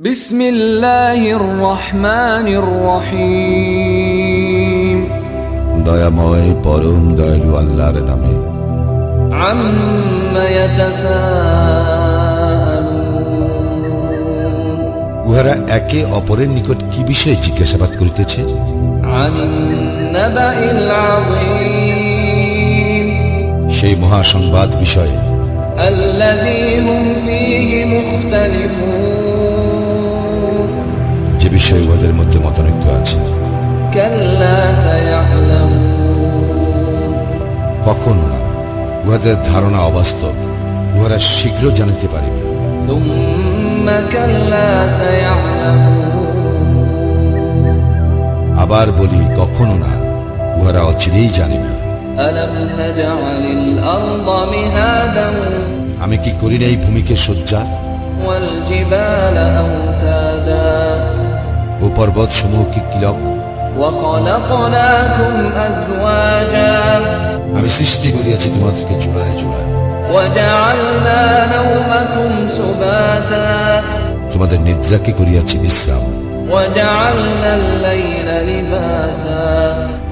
বিসমিল্লাহির রহমানির রহিম। দয়াময় পরম দয়ালু আল্লাহর নামে। আম্মা ইয়াতাসাআলুন, উহারা একে অপরের নিকট কি বিষয়ে জিজ্ঞাসাবাদ করিতেছে? আনিন নাবাইল আযীম, সেই মহাসংবাদ বিষয়ে আল্লাযী হুম ফীহি মুখতালিফুন, যে বিষয়ে উহাদের মধ্যে মতানৈক্য আছে। কাল্লা সায়া'লামুন, কখনো না, উহাদের ধারণা অবাস্তব, উহারা শীঘ্র জানিতে পারিবে। তুম্মা কাল্লা সায়া'লামুন, আবার বলি, কখনো না, উহারা অচিরেই জানিবে। আলাম নাজআলিল আরদা মিহাদান আমি কি করি নাই ভূমিকে শয্যা ওয়াল জিবালা আওতাদা ও পর্বত সমূহ কি কিলক? ওয়া খালাকনাকুম আজওয়াজা, আমি সৃষ্টি করিয়াছি তোমাদেরকে জোড়ায় জোড়ায়। ওয়া জাআলনা নাওমাকুম সুবাতা, তোমাদের নিদ্রাকে করিয়াছি বিশ্রাম, ওয়া জাআলনাল লাইলা লিবাসা,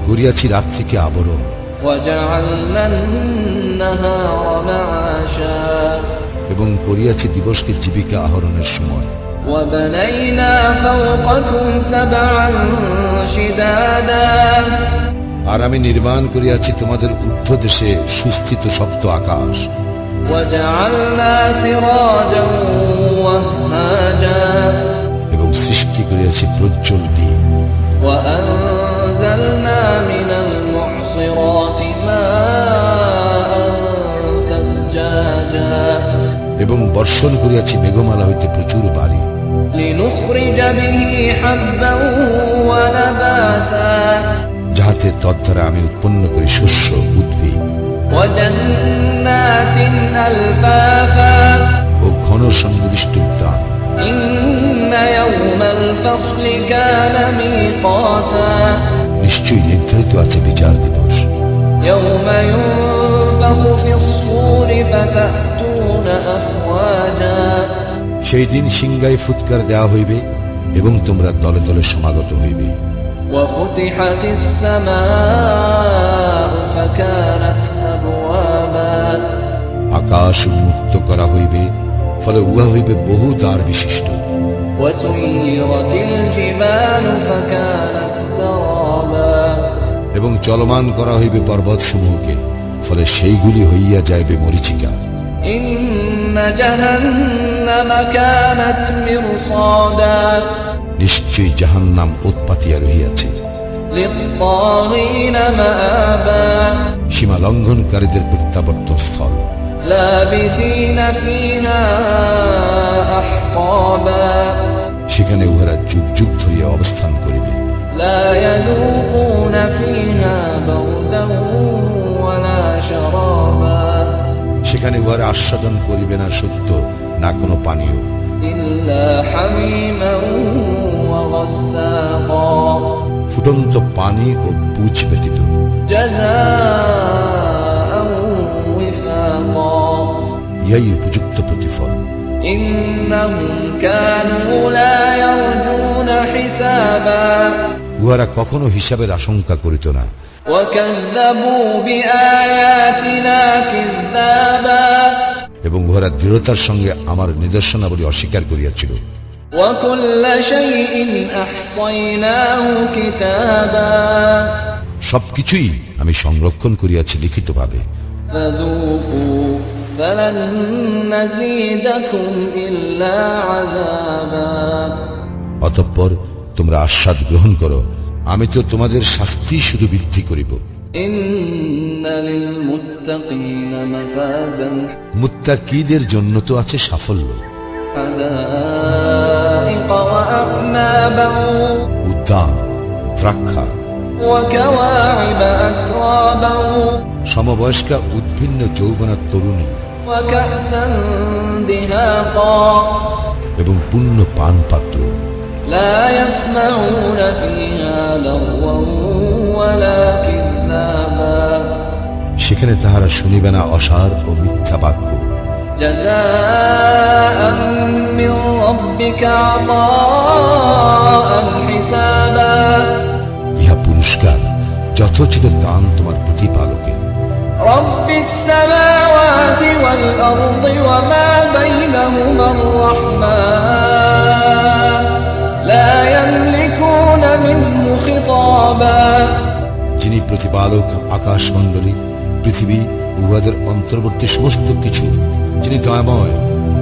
করিয়াছি রাত্রিকে আবরণ, ওয়া জাআলনান নাহারা মাআশা, এবং করিয়াছি দিবসকে জীবিকা আহরণের সময়। ওয়া বানাইনা ফাওকাকুম সাবআন শিদাদা, আর আমি নির্মাণ করিয়াছি তোমাদের ঊর্ধ্ব দেশে সুস্থিত সপ্ত আকাশ, ওয়া জাআলনা সিরাজান ওয়াহাজা, এবং সৃষ্টি করিয়াছি প্রজ্জ্বল দিন, ওয়া আনজালনা মিনাল মুহসিরাতি মাআন সাজ্জাজা, এবং বর্ষণ করিয়াছি মেঘমালা হইতে প্রচুর বাড়ি, লিনুখরিজা বিহি হাব্বান ওয়া নাবাতা, যাহাতে তদ্বারা আমি উৎপন্ন করি শস্য উদ্ভিদ ওয়া জান্নাতিন আলফাফা, ও ঘন সন্নিবিষ্ট উদ্যান। ইন্না ইয়াওমাল ফাসলি কানা মিকাতা, নিশ্চয়ই নির্ধারিত আছে বিচার দিবস, يوم ينفخ في الصور فتأتون أفواجا, সেই দিন সিংহায় ফুৎকার দেওয়া হইবে এবং তোমরা দলে দলে সমাগত হইবে। وفتحت السماء فكانت أبوابا, আকাশ উন্মুক্ত করা হইবে, ফলে উহা হইবে বহু দ্বার বিশিষ্ট। وسيرت الجبال فكانت سرابا, এবং চলমান করা হইবে পর্বত সমূহকে, ফলে সেইগুলি হইয়া যাইবে মরীচিকা। إن جهنم كانت مرصادا, নিশ্চয়ই জাহান্নাম উৎপাতিয়া রহিয়াছে, للطاغين مآبا, সীমা লঙ্ঘনকারীদের প্রত্যাবর্তন স্থল। لابثين فيها أحقابا, সেখানে উহারা যুগ যুগ ধরিয়া অবস্থান করিবে। لا يذوقون فيها بردا ولا شرابا, সেখানে উহারা আস্বাদন করিবে না সত্য, না কোনো পানীয়, إلا حميما وغساقا, ফুটন্ত পানি ও পুঁজ ব্যতীত। جزاء وفاقا, ইহাই উপযুক্ত প্রতিফল। إنهم كانوا لا يرجون حسابا, উহারা কখনো হিসাবের আশঙ্কা করিত না, وكذبوا بآياتنا كذابا, এবং উহারা দৃঢ়তার সঙ্গে আমার নিদর্শনাবলী অস্বীকার করিয়াছিল। وكل شيء أحصيناه كتابا, সবকিছুই আমি সংরক্ষণ করিয়াছি লিখিতভাবে। فذوقوا فلن نزيدكم إلا عذابا, অতঃপর তোমরা আস্বাদ গ্রহণ করো, আমি তো তোমাদের শাস্তি শুধু বৃদ্ধি করিব। إن للمتقين مفازا, মুত্তাকীদের জন্য তো আছে সাফল্য, حدائق وأعنابا, উদ্যান, দ্রাক্ষা, وكواعب أترابا, সমবয়স্কা উদ্ভিন্ন যৌবনা তরুণী, وكأسا دهاقا, এবং পূর্ণ পান পাত্র। لا يسمعون فيها لغوا ولا كذابا, সেখানে তাহারা শুনিবে না অসার ও মিথ্যা বাক্য, جزاء من ربك عطاء حسابا ইহা পুরস্কার যথোচিত দান তোমার প্রতিপালকের। رب السماوات والأرض وما بينهما الرحمن لا يملكون منه خطابا যিনি প্রতিপালক আকাশমণ্ডলী পৃথিবী উহাদের অন্তর্বর্তী সমস্ত কিছু, যিনি দয়াময়,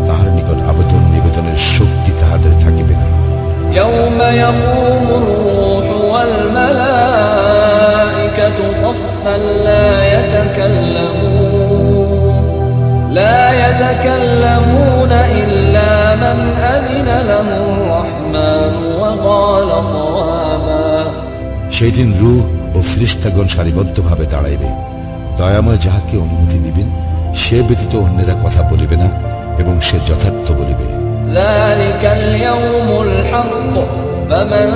তাহার নিকট আবেদন নিবেদনের শক্তি তাহাদের থাকিবে না। يوم يقوم الروح والملائكة صفا لا يتكلمون إلا من أذن له الرحمن وقال صوابا সেই দিন রূহ ও ফেরেশতাগণ সারিবদ্ধভাবে দাঁড়াইবে। দয়াময় যাহাকে অনুমতি দিবেন সে ব্যতীত অন্যেরা কথা বলিবে না এবং সে যথার্থ বলিবে। ذلك اليوم الحق فمن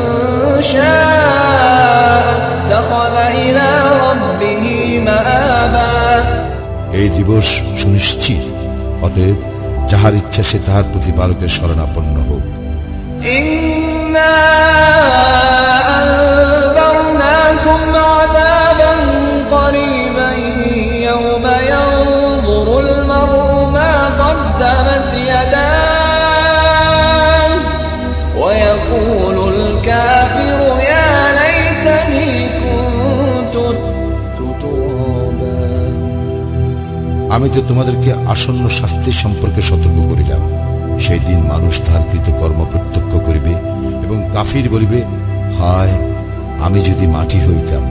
شاء اتخذ إلى ربه مآبا এই দিবস সুনিশ্চিত, অতএব যাহার ইচ্ছা সে তাহার প্রতিপালকের শরণাপন্ন হোক। إنا أنذرناكم عذابا قريبا يوم ينظر المرء ما قدمت يداه ويقول الكافر يا ليتني كنت ترابا আমি তো তোমাদেরকে আসন্ন শাস্তি সম্পর্কে সতর্ক করিলাম। সেই দিন মানুষ তাহার কৃতকর্ম প্রত্যক্ষ করিবে এবং কাফির বলিবে, হায় আমি যদি মাটি হইতাম।